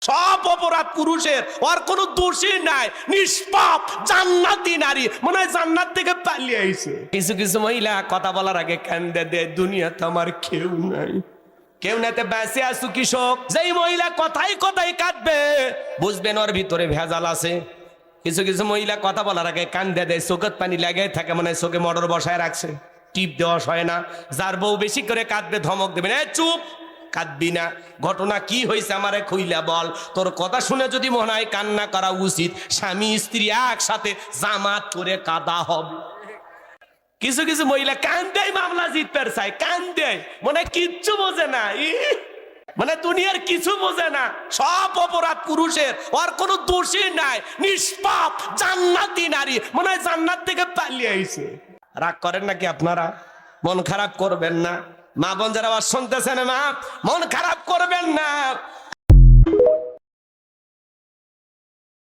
সব অপরাধ পুরুষের, ওর কোনো দোষই নাই, নিষ্পাপ জান্নাতি নারী, মনে হয় জান্নাত থেকে পালিয়ে আইছে। কিছু কিছু মহিলা কথা বলার আগে কান্দে দেয়, দুনিয়াতে আমার কেউ নাই, কেউ নাতে বেঁচে আসু কৃষক। যেই মহিলা কথাই কথাই কাঁদবে, বুঝবেন ওর ভিতরে ভেজাল আছে। কিছু কিছু মহিলা কথা বলার আগে কান্দে দেয়, চোখের পানি লাগাই থাকে, মানে চোখে মোটর বসায় রাখছে, টিপ দেওয়া হয় না। যার বউ বেশি করে কাঁদবে ধমক দেবেন, এ চুপ, কাঁদবি না, ঘটনা কি হয়েছে আমারে খুইলা বল। তোর কথা শুনে যদি মনে হয় কান্না করা উচিত, স্বামী স্ত্রী একসাথে জামাত করে কাঁদা হবে। কিছু কিছু মহিলা কান্দেই মামলা জিততে চায়, কান্দেই, মনে হয় কিচ্ছু বোঝে না, মানে দুনিয়ার কিছু বোঝে না, সব অপরাধ পুরুষের, ওর কোনো দোষই নাই, নিষ্পাপ জান্নাতি নারী, মনে হয় জান্নাত থেকে পালিয়ে আইছে। রাগ করেন নাকি আপনারা? মন খারাপ করবেন না, মা বোন যারা আবার শুনতেছেন, মা মন খারাপ করবেন না।